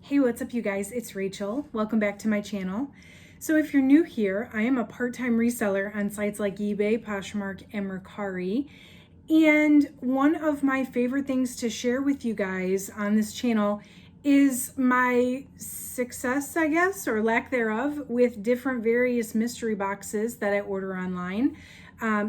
Hey, what's up you guys? It's Rachel. Welcome back to my channel. So if you're new here, I am a part-time reseller on sites like eBay, Poshmark, and Mercari. And one of my favorite things to share with you guys on this channel is my success, I guess, or lack thereof, with different various mystery boxes that I order online.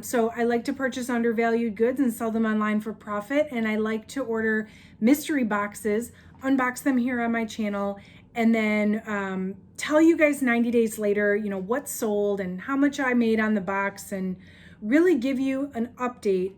So I like to purchase undervalued goods and sell them online for profit. And I like to order mystery boxes, unbox them here on my channel, and then tell you guys 90 days later, what sold and how much I made on the box, and really give you an update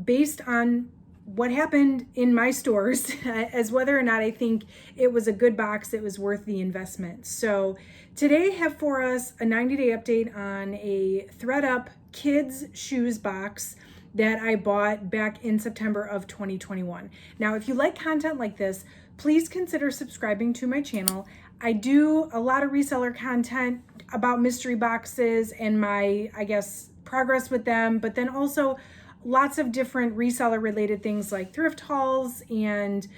based on what happened in my stores as whether or not I think it was a good box, it was worth the investment. So today I have for us a 90-day update on a ThredUp Kids shoes box that I bought back in September of 2021. Now, if you like content like this, please consider subscribing to my channel. I do a lot of reseller content about mystery boxes and my, progress with them, but then also lots of different reseller related things like thrift hauls and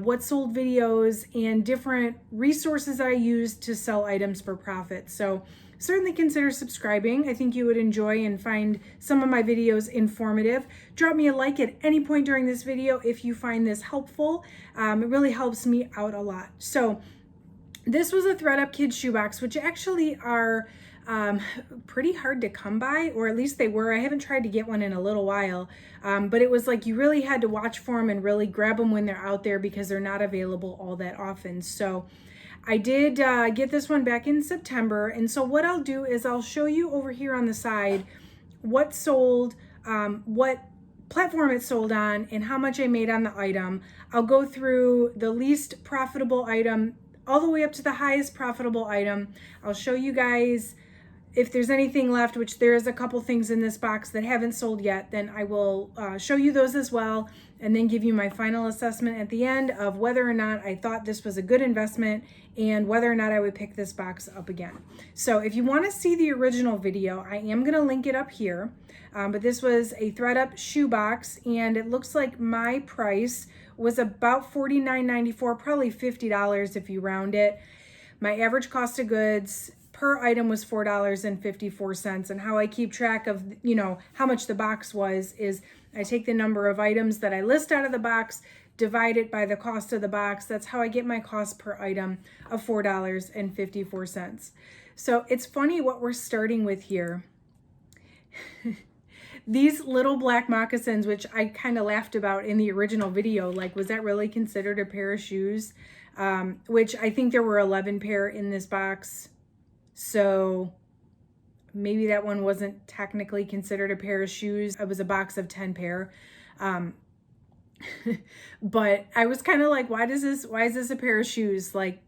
what sold videos and different resources I use to sell items for profit. So certainly consider subscribing. I think you would enjoy and find some of my videos informative. Drop me a like at any point during this video if you find this helpful. It really helps me out a lot. So this was a ThredUp Kid shoebox, which actually are pretty hard to come by, or at least they were. I haven't tried to get one in a little while, but it was like you really had to watch for them and really grab them when they're out there because they're not available all that often. So I did get this one back in September, and so what I'll do is I'll show you over here on the side what sold, what platform it sold on, and how much I made on the item. I'll go through the least profitable item all the way up to the highest profitable item. I'll show you guys if there's anything left, which there is a couple things in this box that haven't sold yet, then I will show you those as well, and then give you my final assessment at the end of whether or not I thought this was a good investment and whether or not I would pick this box up again. So if you want to see the original video, I am going to link it up here, but this was a ThredUp shoe box, and it looks like my price was about $49.94, probably $50 if you round it. My average cost of goods per item was $4.54, and how I keep track of, how much the box was is I take the number of items that I list out of the box, divide it by the cost of the box. That's how I get my cost per item of $4.54. So it's funny what we're starting with here. These little black moccasins, which I kind of laughed about in the original video, like, was that really considered a pair of shoes? Which I think there were 11 pair in this box. So maybe that one wasn't technically considered a pair of shoes. It was a box of 10 pair. But I was kind of like, why is this a pair of shoes? Like,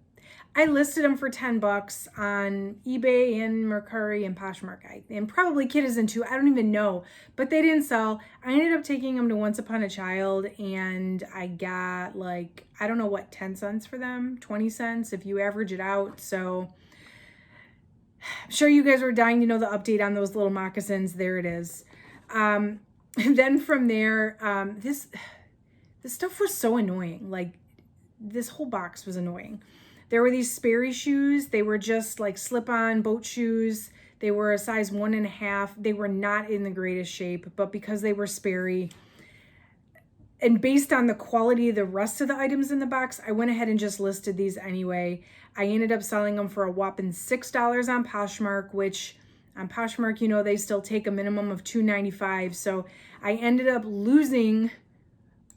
I listed them for 10 bucks on eBay and Mercari and Poshmark. And probably Kidizen too, I don't even know, but they didn't sell. I ended up taking them to Once Upon a Child, and I got like, I don't know what, 10 cents for them, 20 cents if you average it out. So I'm sure you guys were dying to know the update on those little moccasins. There it is. Then from there, this stuff was so annoying. Like, this whole box was annoying. There were these Sperry shoes. They were just like slip-on boat shoes. They were a size 1.5. They were not in the greatest shape, but because they were Sperry, and based on the quality of the rest of the items in the box, I went ahead and just listed these anyway. I ended up selling them for a whopping $6 on Poshmark, which on Poshmark, they still take a minimum of $2.95. So I ended up losing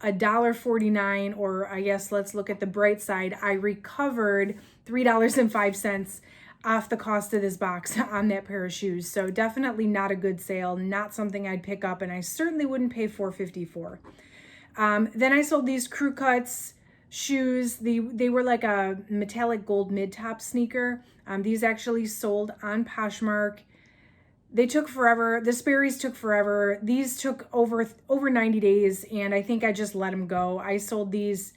$1.49, or I guess let's look at the bright side. I recovered $3.05 off the cost of this box on that pair of shoes. So definitely not a good sale, not something I'd pick up, and I certainly wouldn't pay $4.50 for. Then I sold these Crewcuts shoes. They were like a metallic gold mid-top sneaker. These actually sold on Poshmark. They took forever. The Sperry's took forever. These took over 90 days, and I think I just let them go. I sold these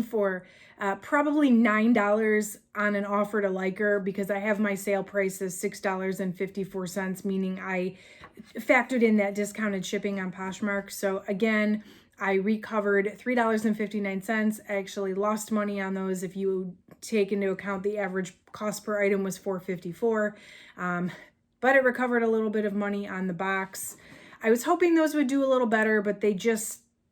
for probably $9 on an offer to Liker, because I have my sale price as $6.54, meaning I factored in that discounted shipping on Poshmark. So again, I recovered $3.59. I actually lost money on those if you take into account the average cost per item was $4.54. But it recovered a little bit of money on the box. I was hoping those would do a little better, but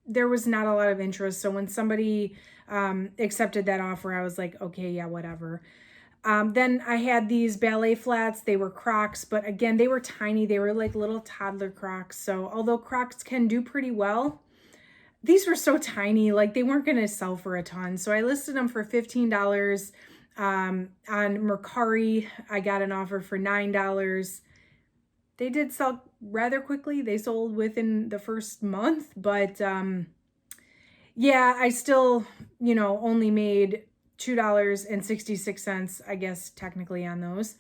there was not a lot of interest. So when somebody accepted that offer, I was like, okay, yeah, whatever. Then I had these Ballet Flats. They were Crocs, but again, they were tiny. They were like little toddler Crocs. So although Crocs can do pretty well, these were so tiny, like they weren't going to sell for a ton. So I listed them for $15. On Mercari, I got an offer for $9. They did sell rather quickly. They sold within the first month, but yeah, I still, only made $2.66, I guess, technically on those.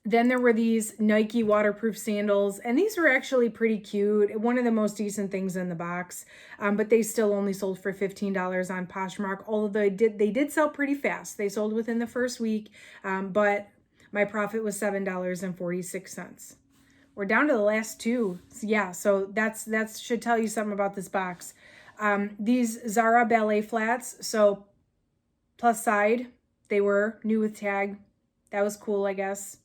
Then there were these Nike waterproof sandals, and these were actually pretty cute. One of the most decent things in the box, but they still only sold for $15 on Poshmark, although they did sell pretty fast. They sold within the first week, but my profit was $7.46. We're down to the last two. Yeah, so that should tell you something about this box. These Zara Ballet Flats, so plus side, they were new with tag. That was cool, I guess.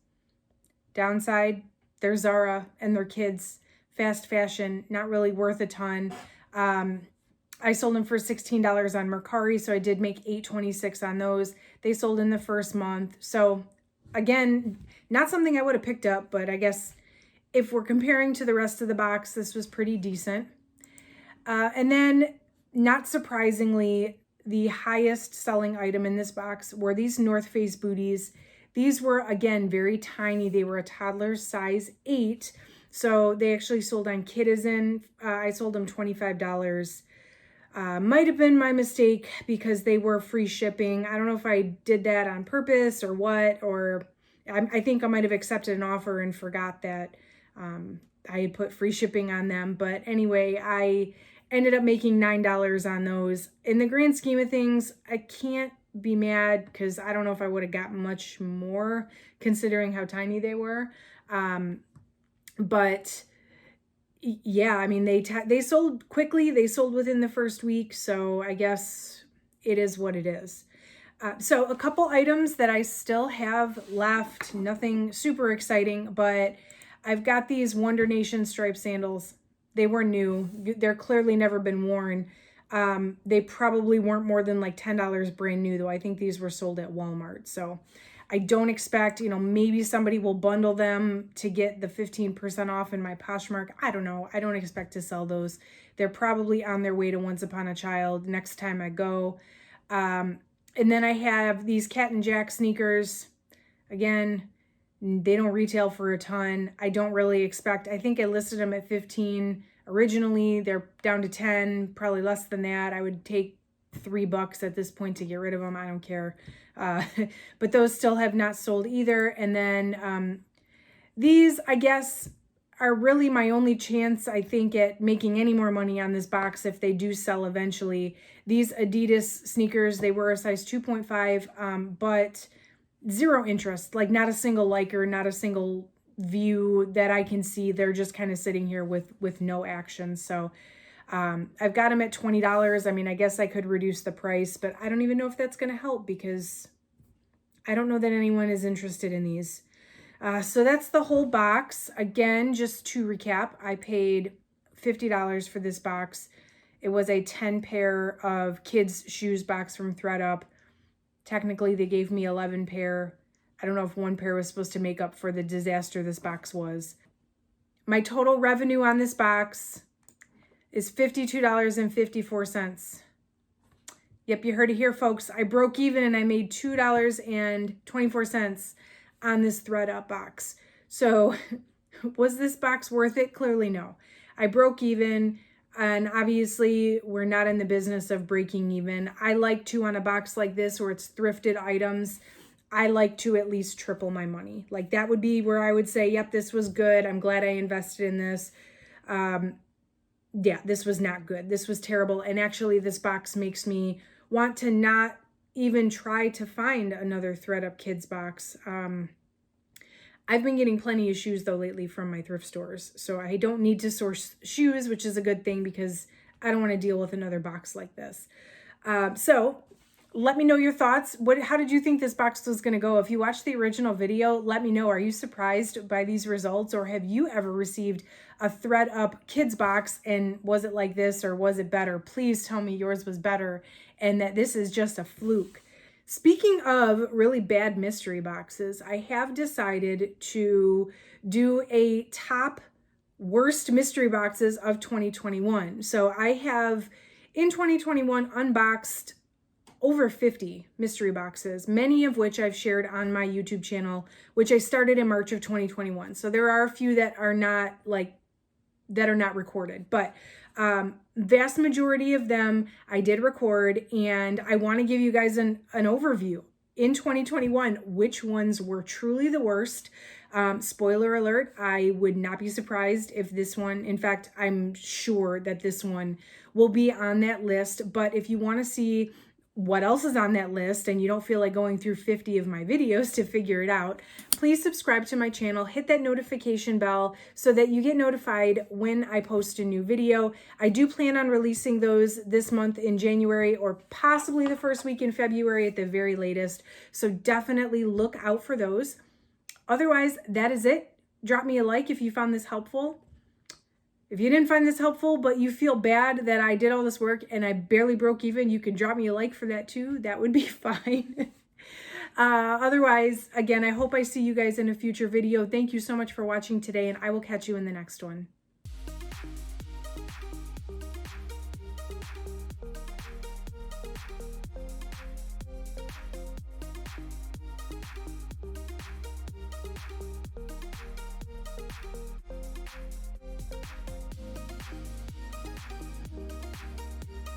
Downside, they're Zara and they're kids, fast fashion, not really worth a ton. I sold them for $16 on Mercari, so I did make $8.26 on those. They sold in the first month. So again, not something I would have picked up, but I guess if we're comparing to the rest of the box, this was pretty decent. And then, not surprisingly, the highest selling item in this box were these North Face booties. These were, again, very tiny. They were a toddler size 8. So they actually sold on Kidizen. I sold them $25. Might have been my mistake because they were free shipping. I don't know if I did that on purpose or what, or I think I might have accepted an offer and forgot that I had put free shipping on them. But anyway, I ended up making $9 on those. In the grand scheme of things, I can't be mad because I don't know if I would have gotten much more considering how tiny they were. But yeah, I mean, they sold quickly. They sold within the first week. So I guess it is what it is. So a couple items that I still have left, nothing super exciting, but I've got these Wonder Nation striped sandals. They were new. They're clearly never been worn. They probably weren't more than like $10 brand new, though. I think these were sold at Walmart. So I don't expect, maybe somebody will bundle them to get the 15% off in my Poshmark. I don't know. I don't expect to sell those. They're probably on their way to Once Upon a Child next time I go. And then I have these Cat and Jack sneakers. Again, they don't retail for a ton. I don't really expect, I think I listed them at 15 originally. They're down to 10, probably less than that. I would take $3 at this point to get rid of them. I don't care. But those still have not sold either. And then these, I guess, are really my only chance, I think, at making any more money on this box if they do sell eventually. These Adidas sneakers, they were a size 2.5, but zero interest, like not a single liker, not a single view that I can see. They're just kind of sitting here with no action. So I've got them at $20. I mean, I guess I could reduce the price, but I don't even know if that's going to help because I don't know that anyone is interested in these. So that's the whole box. Again, just to recap, I paid $50 for this box. It was a 10 pair of kids' shoes box from ThredUp. Technically, they gave me 11 pair. I don't know if one pair was supposed to make up for the disaster this box was. My total revenue on this box is $52.54. Yep, you heard it here, folks. I broke even and I made $2.24 on this ThredUp box. So was this box worth it? Clearly no. I broke even, and obviously we're not in the business of breaking even. I like to, on a box like this where it's thrifted items, I like to at least triple my money. Like that would be where I would say, yep, this was good. I'm glad I invested in this. Yeah, this was not good. This was terrible. And actually this box makes me want to not even try to find another ThredUp Kids box. I've been getting plenty of shoes though lately from my thrift stores. So I don't need to source shoes, which is a good thing because I don't want to deal with another box like this. So let me know your thoughts. How did you think this box was going to go? If you watched the original video, let me know. Are you surprised by these results, or have you ever received a ThredUp Kids box and was it like this or was it better? Please tell me yours was better and that this is just a fluke. Speaking of really bad mystery boxes, I have decided to do a top worst mystery boxes of 2021. So I have in 2021 unboxed over 50 mystery boxes, many of which I've shared on my YouTube channel, which I started in March of 2021. So there are a few that are not recorded, but vast majority of them I did record, and I want to give you guys an overview in 2021, which ones were truly the worst. Spoiler alert, I would not be surprised if this one, in fact, I'm sure that this one will be on that list. But if you want to see what else is on that list and you don't feel like going through 50 of my videos to figure it out, please subscribe to my channel, hit that notification bell so that you get notified when I post a new video. I do plan on releasing those this month in January or possibly the first week in February at the very latest. So definitely look out for those. Otherwise, that is it. Drop me a like if you found this helpful. If you didn't find this helpful, but you feel bad that I did all this work and I barely broke even, you can drop me a like for that too. That would be fine. Otherwise, again, I hope I see you guys in a future video. Thank you so much for watching today, and I will catch you in the next one.